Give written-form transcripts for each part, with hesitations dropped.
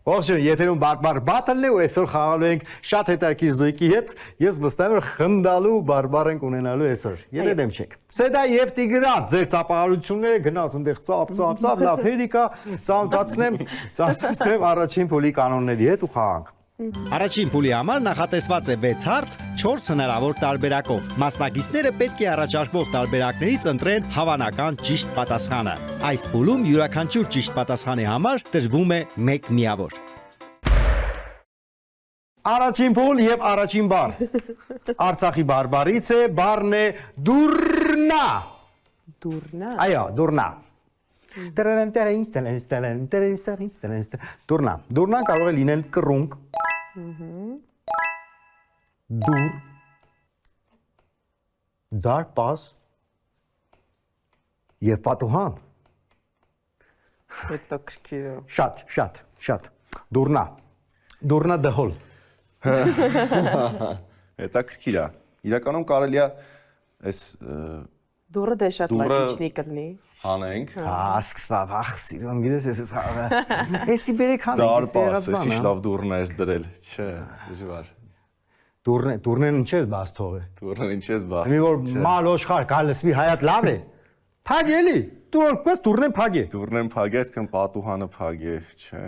Ողջույն, եթերում բարբար բաթլն է ու այսօր խաղալու ենք շատ հետաքրքիր զույգի հետ։ Ես վստահ եմ, որ խնդալու բարբար ենք ունենալու այսօր։ Եթե դեմ չեք։ Սեդա եւ Տիգրան, ձեր ծափահարությունները գնաց այնտեղ ծափ, լավ հերիկա, ծանոթացնեմ առաջին փուլի կանոնների հետ ու խաղանք։ Առաջին փուլի համար նախատեսված է 6 հարց 4 հնարավոր տարբերակով։ Մասնակիցները պետք է առաջարկվող տարբերակներից ընտրեն հավանական ճիշտ պատասխանը։ Այս փուլում յուրաքանչյուր ճիշտ պատասխանի համար տրվում է 1 միավոր։ Առաջին փուլ եւ առաջին բառ։ Արցախի բարբարից է, բառն է դուրնա։ Դուրնա։ Այո, դուրնա։ Դուրնան կարող է լինել կռունկ, դուր, դարպաս և պատուհան։ Հետաքրքիր է։ Շատ, դուրնա դհոլ։ Հետաքրքիր է։ Իրականում կարելի է այս Դուրը դե շատ լայնիչնի կլինի։ հանենք։ Սկսվավ, սիրում, գիտես, էսի բերեք հանենք, Դարպաս, էսի լավ դուրն է ես դրել, չէ, դժվար։ Դուրնեն ինչ ես բաց թողը։ Դուրն ինչ ես բաց։ Մի որ մալ ոշխար կալսվի հայատ լավ է։ Փագ էլի, դու որ կես դուրնեն փագ է։ Դուրնեն փագ է, այսքան պատուհանը փագ է, չէ։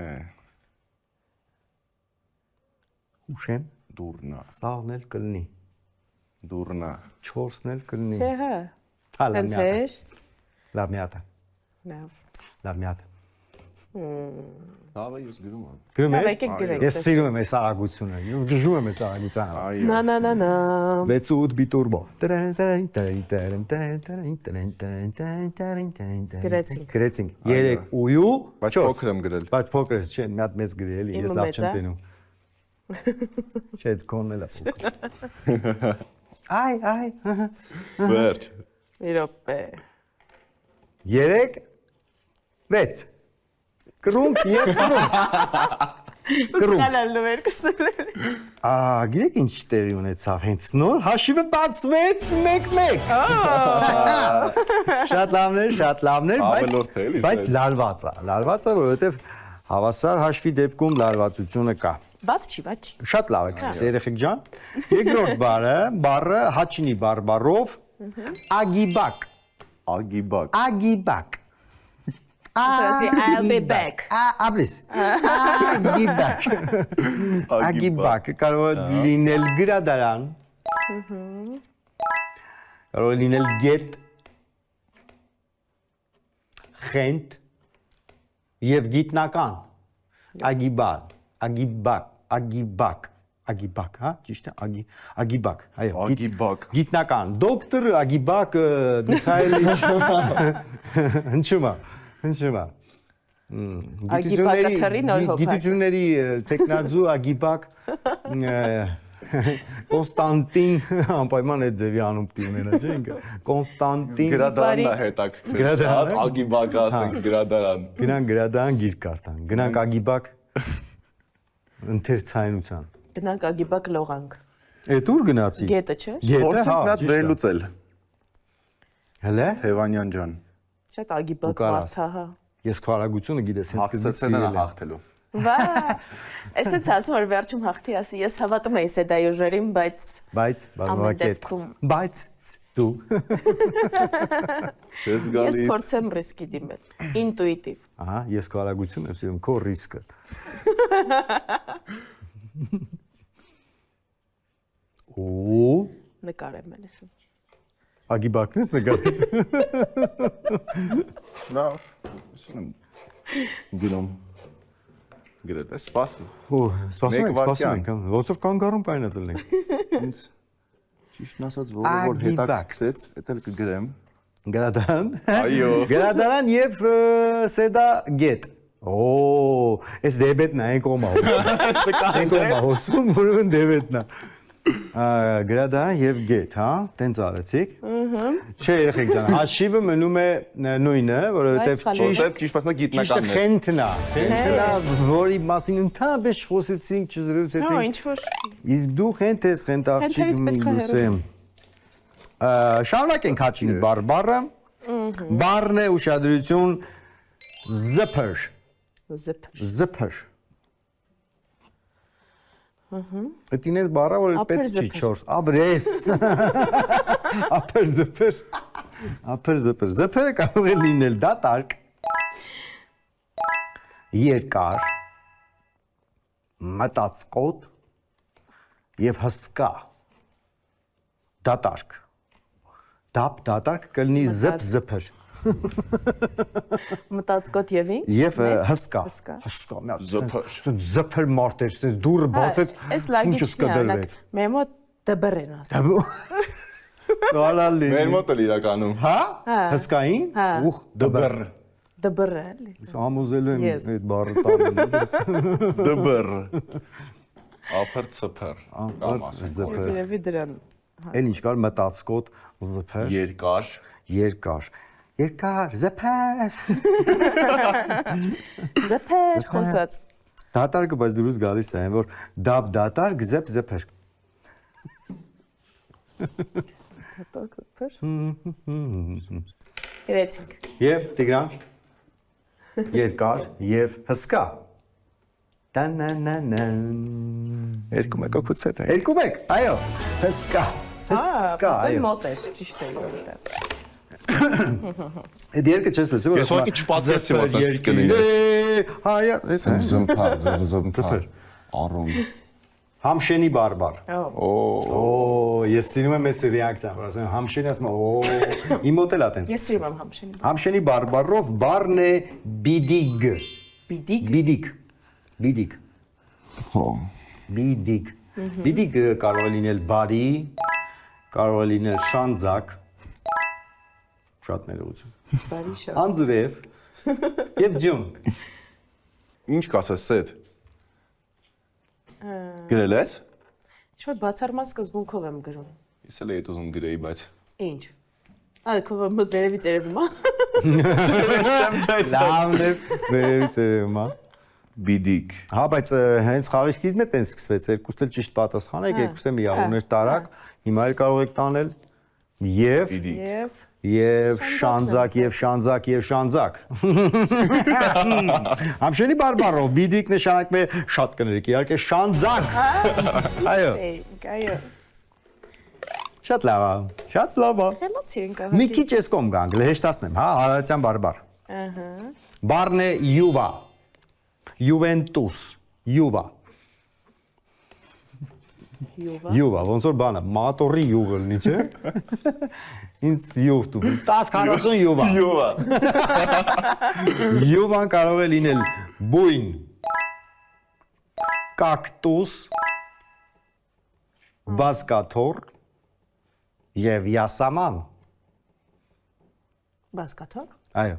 Ուշեմ, Դուրնա, սաղն էլ կլնի, դուրնա։ 4-ն էլ կլնի։ Չէ, հա։ Հենց հեշտ։ Լավ մի հատ է, Լավ։ լավ մի հատ է։ Լավ է, ես գրում եմ։ Գրում Լավ, ես։ եկեք գրենք։ Ես սիրում եմ այս արագությունը, ես գժում եմ այս արագությանը։ Այո։ Նա։ 6-8 բիտուրբո։ Գրեցինք։ Գրեցինք 3 ույու, Բայց փոքր եմ գրել։ բայց փոքր ես, չէ, մի հատ մեծ գրի էլի, ես լավ չեմ տենում։ Չէ, կոնն էլ է փոքր։ Այ։ Վերջ։ Իրոպե։ 3 6 Կռունկ եւ կռունկ։ Կալալու երկուսն։ Գիտեք ինչ տեղի ունեցավ հենց նոր հաշիվը բացվեց 1-1։ Շատ լավներ, Ավելորդ է, էլի, բայց լարված է, որովհետեւ հավասար հաշվի դեպքում լարվածությունը կա։ Բաց չի։ Շատ լավ եք սկսել երեխեք ջան։ Երկրորդ բառը հաչինի բարբառով ագիբակ։ Ագիբակ։ I'll be back։ Աբլիս։ Ագիբակ կարող է լինել գրադարան։ Կարող է լինել գետ, խենթ եւ գիտնական։ Ագիբակ, հա, ճիշտ է, ագիբակ, այո, Ագիբակ։ գիտնական, դոկտոր Ագիբակ Միքայելիչ, հնչում է, Ագիբակը թռի նոր հոգաս։ գիտությունների տեխնազու Ագիբակ, Կոնստանտին, անպայման այդ ձևի անուն պիտի ունենա, չէ՞ ինքը, Կոնստանտին, Գրադարանն է հետաքրքիր։ Գրադարան, հա։ Ագիբակ ասենք գրադարան։ գնանք գրադարան գիրք կարդան, գնանք Ագիբակ ընթերցայնության։ Գնանք ագիբակ լողանք։ Էդ ուր գնացի։ Գետը չէ։ Փորձենք մի հատ վերլուծել։ Հələ։ Թևանյան ջան։ Շատ ագիբակ Ու կարաս։ մարդ է, հա։ Ես քո արագությունը գիտես, հենց Հաղթեցել են հաղթելու։ Վա։ Այսինքն ասում որ վերջում հաղթի ասի, ես հավատում եի Սեդայի ուժերին, բայց ամեն դեպքում բայց դու Չես ես գալիս։ փորձեմ ռիսկի դիմել։ Ինտուիտիվ։ ահա, ես քո արագությունը եմ սիրում, քո ռիսկը։ Ու Նկարեմ ես։ Ագիբակն ես նկարել։ Լավ։ Գնում։ Գրել է, սպասում։ Սպասում ենք, ոնց որ կանգառում կայնացել ենք։ Ինձ ճիշտն ասած որ հետաքրքրեց, էդ էլ կգրեմ։ Գրադարան։ Այո։ Գրադարան եւ Սեդա գետ։ Այս դեբետնա այն կողմա։ Այն կողմա հոսում, որովն դեբետնա։ Գրադարան եւ գետ, հա, տենց արեցիք։ Չէ, երեխեք ջան, հաշիվը մնում է նույնը, որովհետեւ Ճիշտ ասած գիտնականն է։ խենթնա, որի մասին ընդհանրապես խոսեցինք, Հա, չզրուցեցինք։ ինչ որ Իսկ դու խենթ ես, խենթ աղջիկ լուսեմ։ Շարունակենք հաչինի բառը։ Բառն է ուշադրություն zipper։ Zipper. Zipper. Այդ ինձ բառը որ պետք չի 4 աբրես ափեր զփերը կարող է լինել դատարկ երկար մտածկոտ եւ հսկա դատարկ դատարկ կլինի զփր Մտածկոտ եւ ինչ։ Եվ հսկա զփր մարտեր, ասես դուրը բացեց, Էս լագիչն է, մեր մոտ դբր են ասում։ Գալալի։ Մեր մոտ էլ իրականում։ Հա? Հսկային։ Ուխ, դբր։ Դբր է, էլի։ Ամոզել եմ այդ բառը տալու։ Դբր։ Ափր ծփր։ Կամ ասենք։ Ես երևի դրան։ Էլ ինչ կար մտածկոտ, զփր։ Երկար։ Երկար, զփր։ Զփեր խոսած։ Դատարկը բայց դուրս գալիս է, որ դատարկ, զփր։ Դատարկ զփր։ Երեցինք։ Եվ Տիգրան երկար եւ հսկա։ Տանանանան։ Երկու մեկը փուցել է։ Երկու մեկ, այո, հսկա։ Հսկա, այո։ այո։ Մոտ է, ճիշտ է յորիտած։ Այդ երկը չես լսել, որ Ես ուղղակի չպատասխանեցի, որ տես կլինի։ Հայա, Զմփար։ Արոն։ Համշենի բարբար։ Օ։ Ես սիրում եմ այս ռեակցիան, որ ասում եմ համշենի, ասում եմ, իմ մոտ էլ է տենց։ Ես սիրում եմ համշենի։ Համշենի բարբարով բառն է բիդիգ։ Բիդիգ։ Բիդիգ։ Հո։ Բիդիգ։ Բիդիգ կարող է լինել բարի, կարող է լինել շանձակ։ Շատ ներողություն։ Բարի շատ։ Անձրև եւ ջուն։ Ինչ կասես սեդ։ Գրել ես։ Ինչ-որ բացառման սկզբունքով եմ գրում։ Ես էլ էի ուզում գրեի, բայց Ինչ։ Քո մտերևից երևում է։ Լավն է, վերևից երևում է։ Բիդիկ։ Հա, բայց հենց խաղիչքից է տենց սկսվեց, երկուսն էլ ճիշտ պատասխանեք, երկուսն էլ միավորներ տարակ, հիմա էլ կարող եք տանել եւ Եվ շանձակ։ Համշենի բարբարով բիդիկ նշանակում է շատ կներեք, իհարկե շանձակ։ Այո։ այո։ Շատ լավ է։ Էմոցիա ենք Մի քիչ էս կողմ գանք, հեշտացնեմ, հա, հարարացիան բարբար։ Ահա։ Բառն է յուվա։ Յուվենտուս, յուվա։ Յուվա, ոնց որ բանը, մատորի յուղը լինի, չէ։ Ինձ յուղ դու 10-40 յուվա։ Յուվան կարող է լինել բույն, կակտուս, բազկաթոռ եւ յասաման։ Բազկաթոռ։ Այո։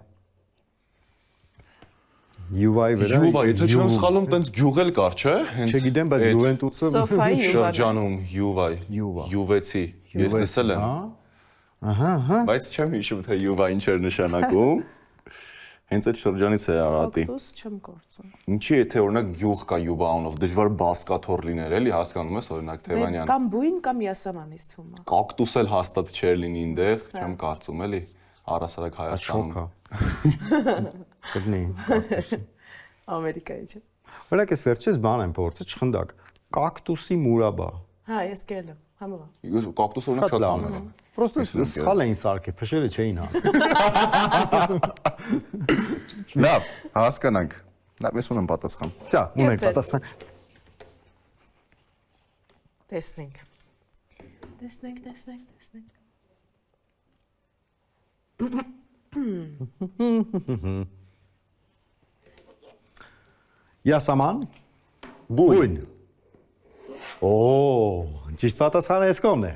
Յուվայի վրա։ Յուվա, եթե չեմ սխալվում, տենց գյուղել կար, չէ։ Չգիտեմ, բայց Յուվենտուսը Սոֆայի շրջանում Յուվայ։ Յուվա։ Յուվեցի։ Ես լսել եմ։ Ահա։ Բայց չեմ հիշում, թե Յուվա ինչ էր նշանակում։ Հենց այդ շրջանից է Արարատի։ Կակտուս չեմ գործում։ Ինչի եթե օրինակ գյուղ կա Յուվա անով, դժվար բասկաթոռ լիներ, էլի հասկանում ես, օրինակ Թևանյան։ Կամ բույն կամ յասամանից թվում է։ Կակտուս էլ հաստատ չէր լինի այնտեղ, չեմ կարծում, էլի։ Առասարակ Հայաստանում։ Կդնի։ Ամերիկայի չէ։ Օրինակ ես վերջից բան եմ փորձել, չխնդակ։ Կակտուսի մուրաբա։ Հա, ես կերել եմ, համովա։ Կակտուս օրինակ շատ լավ է։ Պրոստը սխալ էին սարքել, փշերը չէին անում։ Լավ, հասկանանք։ Լավ, ես ունեմ պատասխան։ Սա, ունենք պատասխան։ Տեսնենք։ Յասաման, բույն։ Օ, ճիշտ պատասխանը էս կողմն է։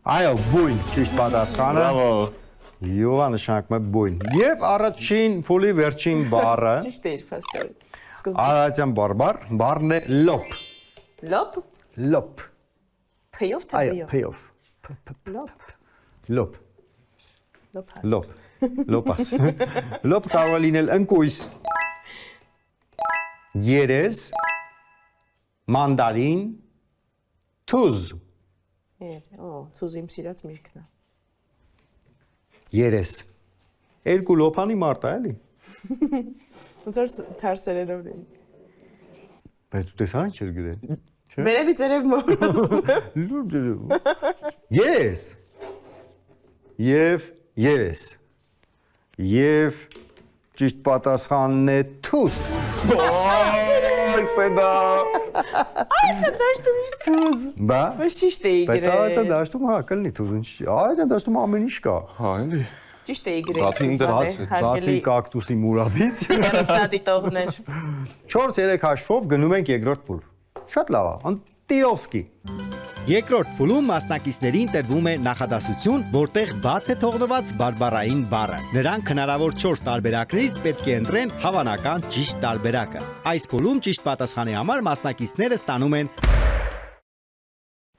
Այո, բույն, ճիշտ պատասխանը։ Բրավո։ Յուվա նշանակում է բույն։ Եվ առաջին փուլի վերջին բառը, Ճիշտ է, փաստորեն։ Սկզբում արարատյան բարբար, բառն է լոփ։ լոփ, Լոփ։ փեյով թե Այո, փեյով։ փեյով։ Լոփ, Լոփ։ լոփ։ Լոփ։ Լոփաս։ Լոփ կարող է լինել ընկույզ, երես, մանդարին, թուզ, Թուզ իմ սիրած միրգն է։ երես։ Երկու լոփանի մարդ է, էլի։ Ոնց որ թարսերերով լինի։ Բայց դու տեսա ինչ էր գրել։ Վերևից երև մորոզում եմ։ Լուրջ ջրում։ Երես։ Եվ երես։ Եվ ճիշտ պատասխանն է թուզ։ Օй, Սեդա։ Այդ դաշտում ինչ թուզ։ Բա։ Բայց ճիշտ էի Բայց գրել։ այդ դաշտում հա կլինի թուզ ինչ։ Այդ դաշտում ամեն ինչ կա։ Հա, էլի։ Ճիշտ էի գրել։ Զացի ինտերհաց է, Ծածի կակտուսի մուրաբից։ Հերոստատիտողներ։ 4-3 հաշվով գնում ենք երկրորդ փուլ։ Շատ լավ է։ Անտիրովսկի։ Երկրորդ փուլում մասնակիցներին տրվում է նախադասություն, որտեղ բաց է թողնված բարբառային բառը։ Նրանք հնարավոր 4 տարբերակներից պետք է ընտրեն հավանական ճիշտ տարբերակը։ Այս փուլում ճիշտ պատասխանի համար մասնակիցները ստանում են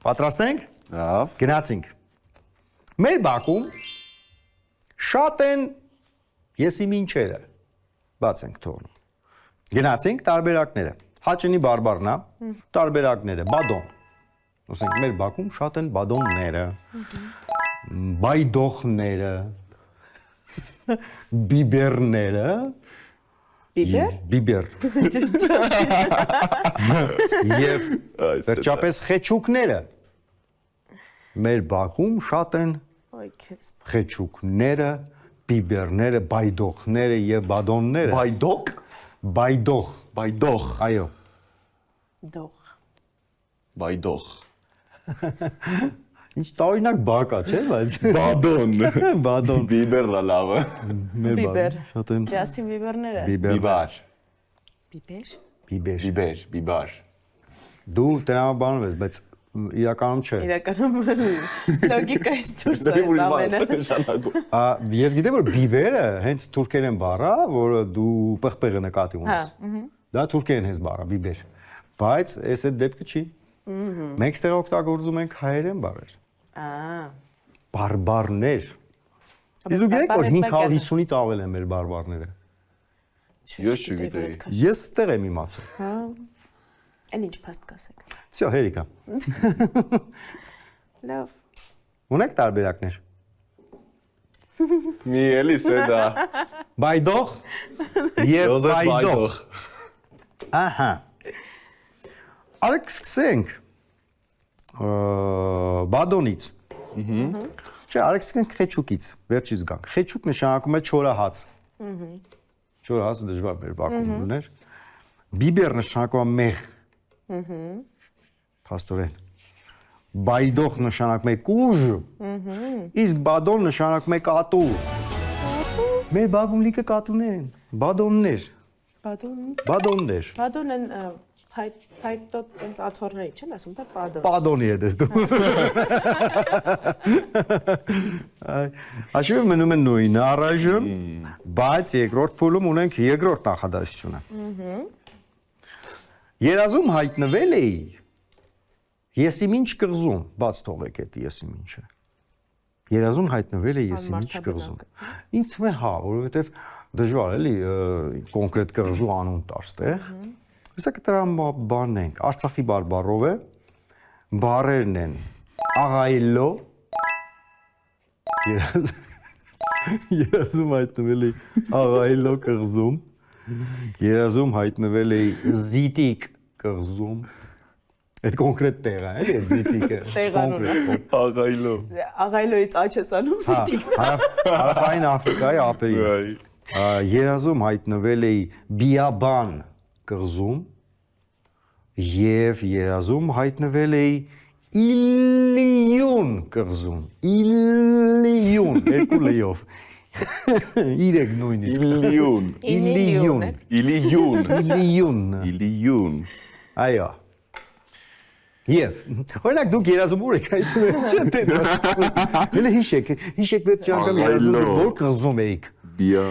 Պատրաստ ենք։ Լավ։ Գնացինք։ Մեր բակում շատ են եսի մինչերը։ Բաց ենք թողնում։ Գնացինք տարբերակները։ Հաճնի բարբառն է, տարբերակները բադոն։ Ասենք մեր բակում շատ են բադոնները, բայդոխները, բիբերները, Բիբեր։ բիբեր։ Եվ վերջապես խեչուկները։ Մեր բակում շատ են Ոյ քեզ։ խեչուկները, բիբերները, բայդոխները եւ բադոնները։ Բայդոկ, Բայդոխ, բայդող, այո։ Դող։ բայդող։ Ինչ տարօրինակ բակ է, չէ՞, բայց Բադոն։ բադոն Բիբերն է լավը։ մեր Բիբեր։ բակ շատ են Ջասթին Բիբերները։ բիբեր, Բիբար, Բիբեր։ բիբեր։ բիբեր, բիբար։ Դու տրամաբանում ես, բայց իրականում չէ։ Իրականում լոգիկայից դուրս Դե է ուրիշ ամենը։ բան է նշանակում։ Ես գիտեմ որ բիբերը հենց թուրքերեն բառ է, որը դու պղպեղը նկատի ունես։ Դա թուրքերեն հենց բառ է, բիբեր։ Բայց այս այդ դեպքը չի։ Մենք ստեղ օգտագործում ենք հայերեն բառեր։ Բարբառներ։ Իսկ դու գիտեք որ 550-ից ավել են մեր բարբառները։ Ես չգիտեի։ Ես ստեղ եմ իմացել։ Հա։ Այն ինչ փաստ կասեք։ Всё, հերիքա։ Լավ։ Ունեք տարբերակներ։ Մի էլի Սեդա։ Բայդոխ եւ Յոզեֆ բայդոխ։ Ահա։ Արեք սկսենք։ Բադոնից։ Չէ, արեք սկսենք խեչուկից, վերջից գանք։ Խեչուկ նշանակում է չորահաց։ Չորահացը դժվար մեր բակում ուներ։ Բիբեր նշանակում է մեղ։ Փաստորեն։ Բայդոխ նշանակում է կուժ։ Իսկ բադոն նշանակում է կատու։ Մեր բակում լիքը կատուներ են։ Բադոններ։ Բադոններ։ Բադոն են հայտոտ այնց աթոռների չեն ասում, դա բադոն։ Պադոնի է դες դու։ Աշխուհի մնում է նույնը առայժմ, բայց երկրորդ փուլում ունենք երկրորդ նախադասությունը։ Երազում հայտնվել էի եսիմինչ կղզում, բաց թողեք այդ եսիմինչը։ Երազում հայտնվել է եսիմինչ կղզում։ Ինձ թվում է հա, որովհետև դժվար էլի կոնկրետ կղզու անուն տար ստեղ։ Հեսա կտրամ բանն ենք, Արցախի բարբառով է, բարերն են աղայլո, երազում հայտնվել էի աղայլո կղզում, երազում հայտնվել էի զիտիկ կղզում, այդ կոնկրետ տեղ է, էլի զիտիկը, Տեղանունը։ Աղայլո։ Աղայլոից աչ ես անում սիտիկն։ Հարավային Աֆրիկայի ափերին, երազում հայտնվել էի բիաբան կղզում և երազում հայտնվել էի իլիյուն կղզում, իլիյուն, երկու լեյով, իրեք նույնիսկ, Իլիյուն։ իլիյուն, Իլիյուն։ իլիյուն, Իլիյուն։ այո, և, օրինակ դուք երազում ուր եք հայտնվել, չեն տետ, էլ հիշեք վերջ անգամ երազում եք, որ կղզում էիք, Բիա։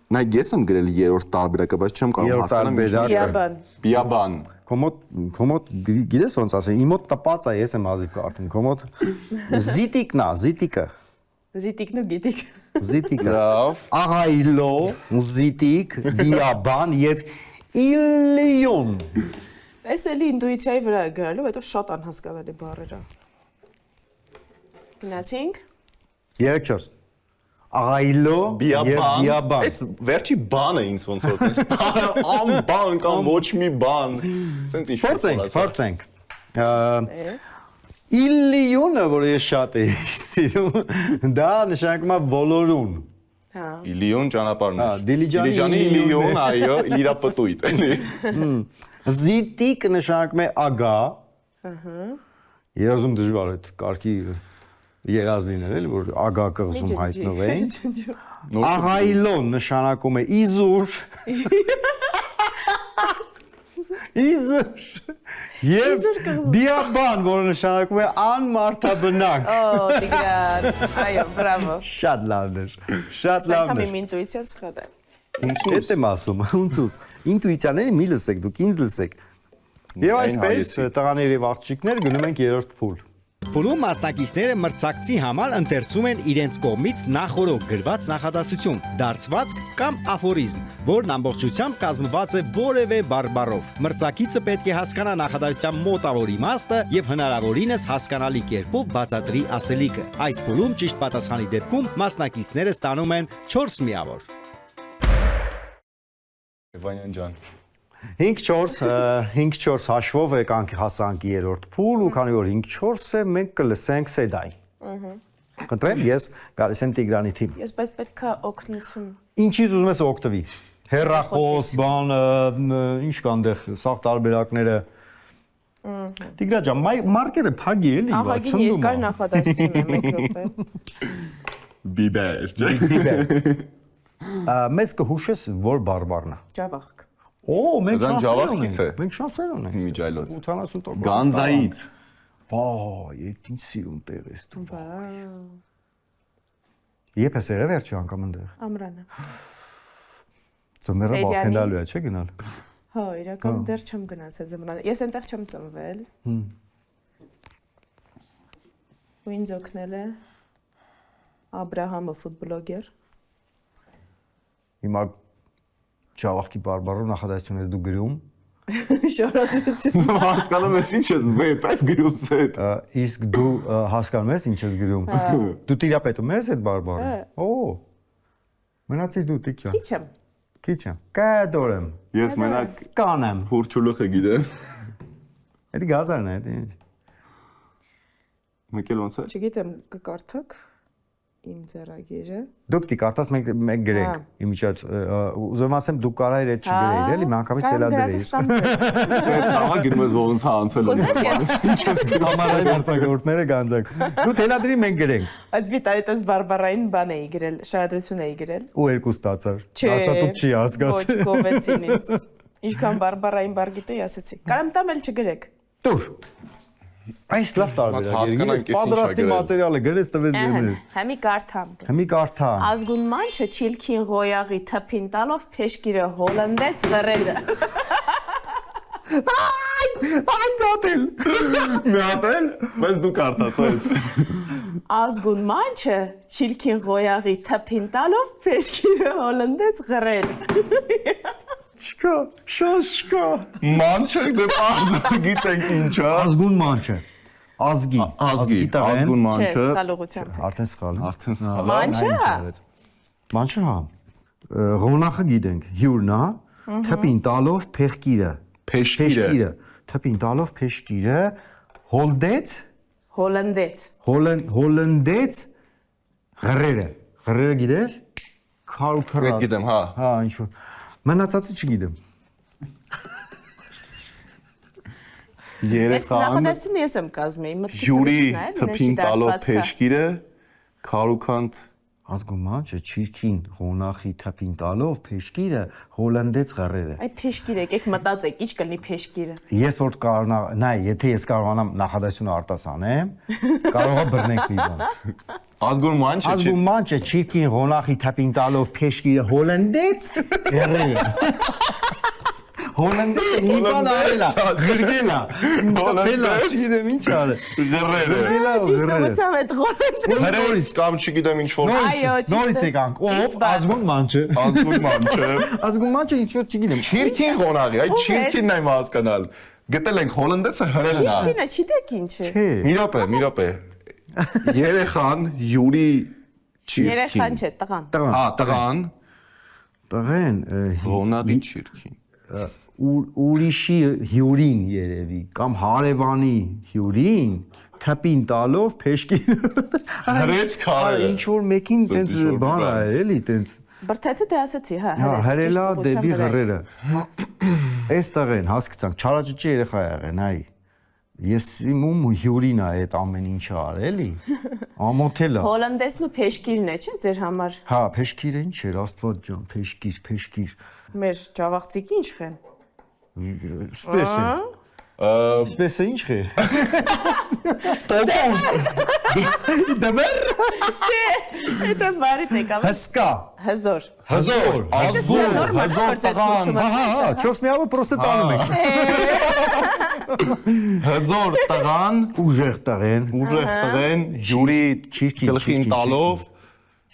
Նա ես եմ գրել երրորդ տարբերակը, բայց չեմ կարող երորդ հասկանալ։ տարբերակը, Բիաբան։ Բիաբան։ Քոմոդ գիտես ոնց ասեմ, իմ մոտ տպած է, ես եմ ազիվ կարդում, քոմոդ զիտիկն է, զիտիկը, Զիտիկն ու գիտիկ։ զիտիկը, Լավ։ աղայլո, զիտիկ, բիաբան և իլիյուն, Այս էլի ինտուիցիայի վրա է գրալու, հետո շատ անհասկանալի բառեր է։ Գնացինք։ 3-4, Աղայլո եւ բիաբան։ Այս վերջի բանը ինձ ոնց որ տես բան կամ ոչ մի բան։ Սենց ինչ Փորձենք։ Իլիոնը, որ ես շատ եմ սիրում, դա նշանակում է ոլորուն։ Հա։ Իլիոն ճանապարհներ։ Դիլիջանի իլիոն, այո, իրապտույտ, էլի։ Զիտիկ նշանակում է ագա։ Երազում դժվար է կարգի երազ լինել, էլի որ ագա կղզում հայտնվեին։ Աղայլոն նշանակում է իզուր։ Իզուր։ Եվ բիաբան, որը նշանակում է անմարդաբնակ։ Օ, Տիգրան, այո, բրավո։ Շատ լավն էր, շատ լավն Սակայն էր։ իմ ինտուիցիան սխալ է։ Էդ եմ ասում, ոնցուս։ Ինտուիցիաների մի լսեք, դուք ինձ լսեք։ Եվ այսպես տղաներ եւ աղջիկներ գնում ենք երրորդ փուլ։ Փուլում մասնակիցները մրցակցի համար ընթերցում են իրենց կողմից նախորոք գրված նախադասություն, դարձված կամ աֆորիզմ, որն ամբողջությամբ կազմված է որևէ բարբառով։ Մրցակիցը պետք է հասկանա նախադասության մոտավոր իմաստը եւ հնարավորինս հասկանալի կերպով բացատրի ասելիքը։ Այս փուլում ճիշտ պատասխանի դեպքում մասնակիցները ստանում են 4 միավոր։ Վանյան ջան։ 5-4 հաշվով եկանք հասանք երրորդ փուլ ու քանի որ 5-4 է մենք կլսենք Սեդային։ Խնդրեմ, ես գալիս եմ Տիգրանի թիմ։ Ես բայց պետքա օգնություն։ Ինչից ուզում ես օգտվի։ Հեռախոս, բան, ինչ կան դեղ, սաղ տարբերակները։ Տիգրա ջան, մարկերը փագի էլի, բայց Ահագին երկար նախադասություն է 1 րոպե։ Բիբեր։ Մեզ կհուշես որ բարբառն է։ Ջավախք։ Օ, մենք Սրանք շանսեր ջավախից է։ ունենք։ Մենք շանսեր ունենք։ Միջայլոց։ 80%։ Գանձայից։ Վայ, ինչ սիրուն տեղ ես դու։ Վաու։ Եփ ես եղել վերջի անգամ այնտեղ։ Ամրանը։ Ձմեռը վախենալու է, չէ՞ գնալ։ Հա, իրական դեռ չեմ գնացել ձմռան։ Ես այնտեղ չեմ ծնվել։ Ու ինձ օգնել է Աբրահամը ֆուտբոլոգեր։ Հիմա Ջավախքի բարբառով նախադասություն ես դու գրում։ Շարադրություն։ Հասկանում ես ինչ ես վեպ ես գրում սետ։ Իսկ դու հասկանում ես ինչ ես գրում։ Դու տիրապետում ես այդ բարբառը։ Օ։ Մնացիր դու տիկ ջան։ Քիչ եմ։ Քիչ եմ։ Կադորեմ։ Ես մենակ Կանեմ։ հուրչուլուխը գիտեմ։ Դա գազարն է, դա ինչ։ Մեկ էլ ոնց է։ Չգիտեմ, կկարդաք իմ ձեռագիրը։ Դուք դի կարդաս մենք գրենք իմիջիատ ուզում ասեմ դու կարայր այդ չգրեիր էլի միանգամից տելադրեիր Ահա գնում ես ոնց է անցել։ Կոզես ես։ Ինչ ես գնում։ համարայ բարձակորդները գանձակ դու տելադրի մենք գրենք Բայց մի տարի տես բարբառային բան էի գրել, շարադրություն էի գրել։ ու երկու ստացար ասա դու չի հասկացել Ոչ կովեցին ինձ։ Ինչքան բարբառային բար գիտեի, ասեցի։ Կարամ տամ էլ չգրեք։ դուր այս լավ տարբերակ է պատրաստի մատերիալը գրես տվեց դերներ Համի կարդամ։ Հիմի կարդա Ազգուն մանչը չիլքին ղոյաղի թփին տալով փեշկիրը հոլանդեց լռելը։ Այ դատել Մի հատ էլ, բայց դու կարդաս այս։ Ազգուն մանչը չիլքին ղոյաղի թփին տալով փեշկիրը հոլանդեց լռելը։ Չկա շաշկա Մանչը դե պարզ գիտենք ինչ է։ ազգուն մանչը ազգի ազգուն մանչը։ Չէ, սխալողությամբ։ արդեն սխալ Արդեն սխալ։ Մանչը։ Մանչը հա ղոնախը գիտենք հյուրն է թփին տալով փեղկիրը Փեշկիրը։ թփին տալով փեշկիրը հոլդեց Հոլանդեց։ հոլանդեց ղրերը գիտես քարու Այդ քրա գիտեմ, հա։ հա ինչ որ մնացածը չգիտեմ Ես Երեխան նախադասությունը ես եմ կազմել, մտքից յուրի նշում է, թփին տալով փեշկիրը քարուքանտ ազգում մանչը չիրքին ղոնախի թփին տալով փեշկիրը հոլանդեց ղրերը Այ փեշկիր եկեք մտածեք, ինչ կլինի փեշկիրը։ Ես որ կարողանա, նայ, եթե ես կարողանամ նախադասությունը արտասանեմ, կարողա բռնենք մի բան։ ազգուն մանչը չի։ Ազգում մանչը չիրքին ղոնախի թափին տալով փեշկիրը հոլանդեց եղրերը։ Հոլանդեցը մի բան արելա, գրգելա, տպելա, չգիտեմ ինչ արել։ Ղրերը։ Ճիշտ ըմացավ այդ ղոլանդը։ Հրերից կամ չգիտեմ ինչ որ։ Այո, ճիշտ Նորից ես, եկանք, ճիշտ ով բան։ ազգում մանչը։ Ազգուն մանչը։ Ազգում մանչը ինչ որ չգիտեմ։ Չիրքին ղոնաղի, այդ չիրքինն եմ հասկանալ։ Գտել ենք հոլանդեցը հրերն է։ Չիրքինը չիտեք ինչ է։ Չէ։ Մի րոպե։ Երեխան յուրի Երեխան չէ, տղան։ Տղան։ Տղեն Հոնադի չիրքին։ ուրիշի հյուրին երևի կամ հարևանի հյուրին թափին տալով փեշկին Հրեց քարը։ ինչ որ մեկին տենց բան ա էլի տենց Բրթեցը դե ասացի, հա, հրելա դեպի հրերը այս տղեն հասկացանք չարաճճի երեխա եղեն այ ես ում հյուրին ա այդ ամեն ինչը արելի ամոթել ա Հոլանդեսն ու փեշկիրն է, չէ՞, ձեր համար։ հա փեշկիրը ինչ էր աստված ջան փեշկիր Մեր ջավախցիկի ինչ խեն։ Սպեսը ինչ է դեմեր Դա բարից եկավ։ հսկա Հզոր։ հզոր Ազգուր հզոր տղան։ հա 4 միավոր պրոստը տանում ենք Հզոր տղան, ուժեղ տղեն ուժեղ տղեն, ջուրի գլխին տալով,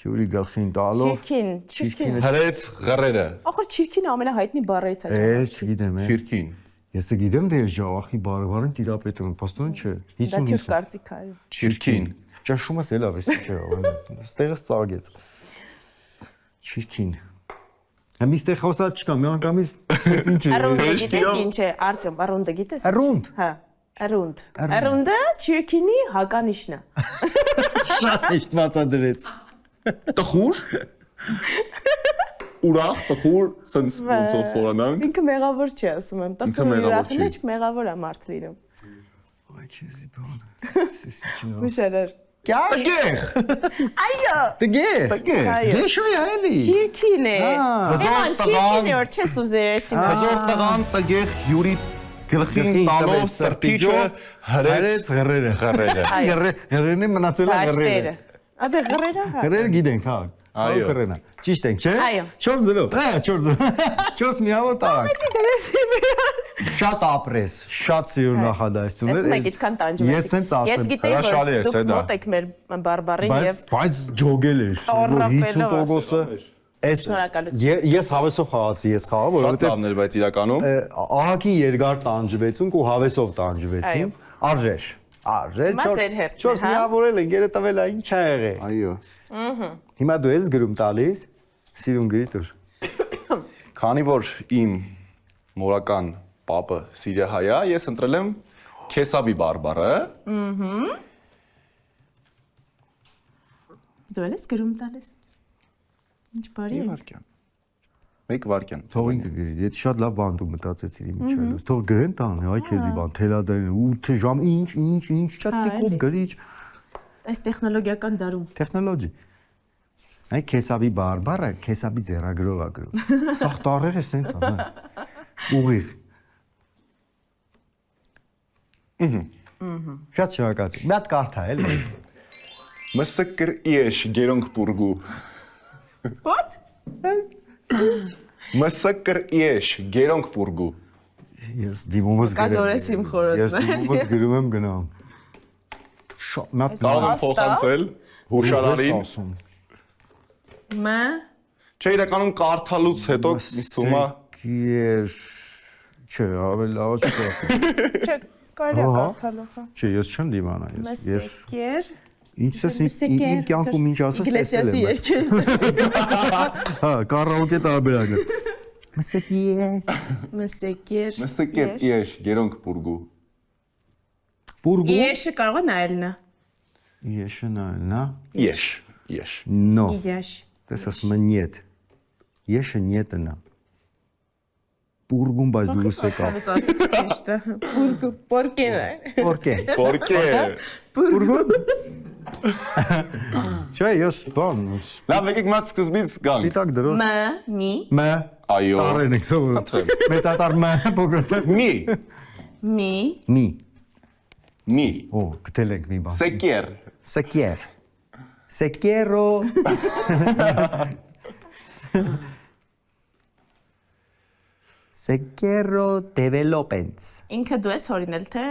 հյուրի գլխին տալով Չիրքին։ հրեց ղռերը։ Ախր չիրքին ամենահայտնի բառերից է։ չգիտեմ Չիրքին։ ես գիտեմ դե ժողովի բարբարին տիրապետում պաստոն չէ Դա 50 թյուր կարծիք է։ Չիրքին։ ճաշումս էլ ավես չէ ստեղս ծագեց չիրքին Միստեր խոսալ չկա մի անգամից ես ինչ է Արունդը գիտես ինչ է, Արտյոմ, արունդը գիտես։ Արունդ Հա, արունդ։ Արունդը չիրքինի հականիշն է։ շատ միշտ մածադրեց Տխուր։ Ուրախ, տխուր, սենց ոնց որ խորանանք։ Ինքը մեղավոր չի ասում եմ, Ինքը տխուր մեղավոր ուրախն չի։ է, մեղավոր է մարդ լինում։ Այ քեզի բան Հուշարար։ Տգեղ։ Այո։ Տգե Այո։ Գեշո է էլի Չիրքին է։ Հզոր Էման չիրքին է, որ չես ուզեր սիմա։ Հզոր տղան տգեղ յուրի գլխին տալով սրտիչը հրեց ղռերը ղռերը մնացել է ղռերը Ադե ղռերը հա։ ղռերը գիտենք հա Այո։ ղռենա ճիշտ ենք չէ Այո։ 4-0 հա 4 միավոր տարանք Դերեսի շատ ապրես շատ սիրուն նախադասություն Ես էր մեկ ինչքան տանջում ես սենց ասեմ Ես գիտեի, հրաշալի որ էր, դուք սեդա։ մոտ եք մեր բարբարին եւ բայց ջոգել էր Տոռապելով 50%-ը այս Շնորհակալություն։ ես հավեսով խաղացի ես խաղա Շատ որովհետեւ լավն էր, բայց իրականում ահագին երկար տանջվեցինք ու հավեսով տանջվեցին արժեր Հիմա ձեր հերթն է, 4 հա։ միավորել են գերը տվել է ինչ ա եղել այո։ հիմա դու ես գրում տալիս սիրուն գրի դուր Քանի որ իմ մորական պապը սիրիահայ է, ես ընտրել եմ քեսաբի բարբարը։ Դու ես գրում տալիս։ Ինչ բարի է։ Վարքյան։ 1 վարքյան։ թող ինքը գրի եթե շատ լավ բան դու մտածեցիր իմ իջալուց թող գրեն տան այ քեզի բան թելադրեն 8 ժամ ինչ չատիկով գրիչ Այս տեխնոլոգիական դարում։ տեխնոլոգի այ քեսաբի բարբարը քեսաբի ձեռագրով է գրում սաղ տարերը սենց է ուղիղ շատ շնորհակալություն մի հատ կարթա էլի Մսկր իեշ գերոնք բուրգու։ What? Մսկր իեշ գերոնք բուրգու։ ես դիմումս Կադորես իմ խորհուրդն ես դիմումս գրում եմ գնամ շատ մի հատ Կարող եմ փոխանցել հուշարարին։ Մ Չէ, իրականում կարդալուց հետո ինձ թվում է Կեր չէ ավելի լավ չէ Չէ, կարելի է կարդալով։ չէ ես չեմ դիմանա ես Մսեկեր ինչ ես իմ կյանքում ինչ ասես տեսել Իգլեսիասի եմ երկեր։ հա կարաոկե տարբերակը Մսեկեր Մսեկեր։ Մսկր իեշ գերոնք բուրգու։ բուրգու Եշը կարող է նայելնա։ Եշնալնա Իեշ, իեշ։ no Եշ։ Դες ասում են нет Եշը նետը նա Բուրգում բայց դուրս եկավ Ասացի ճիշտը։ Բուրգ, պորկեն է։ Որքե Որքե։ Բուրգում Չէ ես բան Լավ, եկեք մած սկզբից գանք։ Պիտակ դրոս Մ, մի, Մը Այո։ Տարեն եք սովոր Մեծատար մը բոգրոտը Մի, մի, Մի մի։ Օ գտել ենք մի բան Սեկեր։ Սեկեր Սեկերո Սեկերո developments ինքը դու ես հորինել թե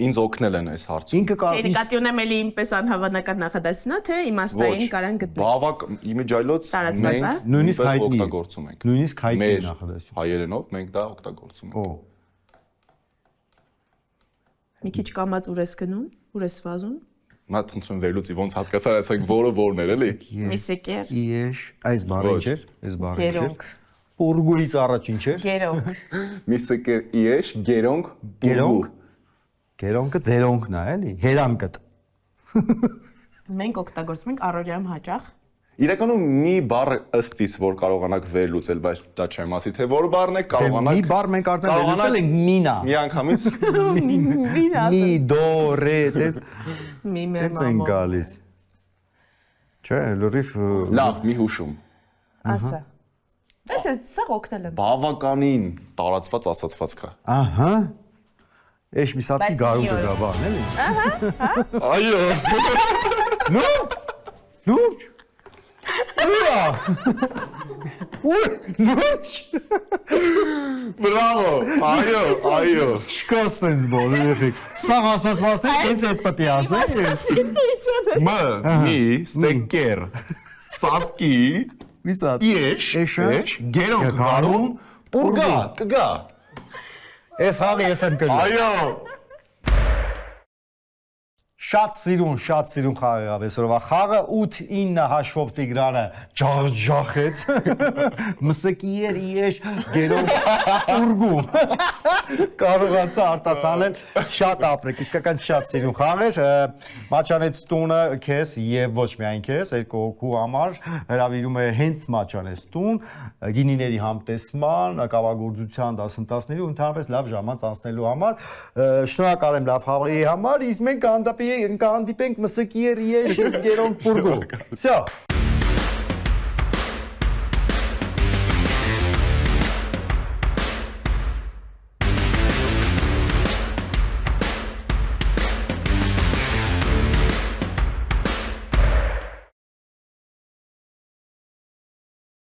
Ինձ օգնել են այս հարցում։ Ինքը կա Նկատի ունեմ էլի ինպես անհավանական նախադասությունա թե իմաստային կարան գտնել։ Բավակ իմիջայլոց Տարածված է։ Նույնիսկ նույնպես հայտնի է։ օգտագործում ենք։ Նույնիսկ հայտնի Մեր նախադասություն հայերենով մենք դա օգտագործում ենք։ Օ Մի քիչ կամած ուր ես գնում, ուր ես վազում։ Մատ խնդրում վերլուծի ոնց հասկացար այսինքն որը որն էր էլի։ Միսեկեր, Իեշ, այս բառը Ոչ. չէր, այս բառը չէր։ գերոնք, Պուրգուից առաջին չէր։ գերոնք, Միսեկեր իեշ գերոնք Գերոնք։ Գերոնքը ձերոնքն է, էլի, հերանքդ։ մենք օգտագործում ենք առօրյայում հաճախ։ Իրականում մի բառ ըստիս որ կարողանաք վերլուծել, բայց դա չեմ ասի թե որ բառն է, կարողանաք Մի բառ մենք արդեն վերլուծել ենք մինա։ մի անգամից Մի դո ռե, դեց Մի դեց են մեմամո։ գալիս։ Չէ, լրիվ լավ, մի հուշում։ Ասա։ Դες սա օգնել եմ։ Բավականին տարածված ասացվածք է։ Ահա։ Էշ մի սատկի Բայց գարու մի օր։ կգա բան, էլի։ Այո։ Լուրջ։ Ուրա։ Լուրջ։ Բրավո։ Այո։ Շկասես բոլ, երեխեք։ Սա ասացվածներ ինձ հետ պետք է ասես։ Մ մի սեկեր սատկի Մի սատ։ իեշ Էշը, գերոնք գարում պուրգա կգա։ Էս հաղի ես եմ կրում։ Այո։ Շատ սիրուն խաղ եղավ այսօրվա խաղը 8-9 հաշվով Տիգրանը ջախեց մսկի էր իեշ գերոն ուրգու կարողացա արտասանել շատ ապրեք իսկական շատ սիրուն խաղ էր Մաչանեց տունը քեզ եւ ոչ միայն քեզ երկու հոգու համար հրավիրում է հենց Մաչանեց տուն գինիների համտեսման կավագործության դասընթացների ու ընդհանրապես լավ ժամանց անցնելու համար շնորհակալ եմ լավ խաղի համար իսկ մենք կհանդիպենք մսկի էր իեշ գերոն պուրգու Всё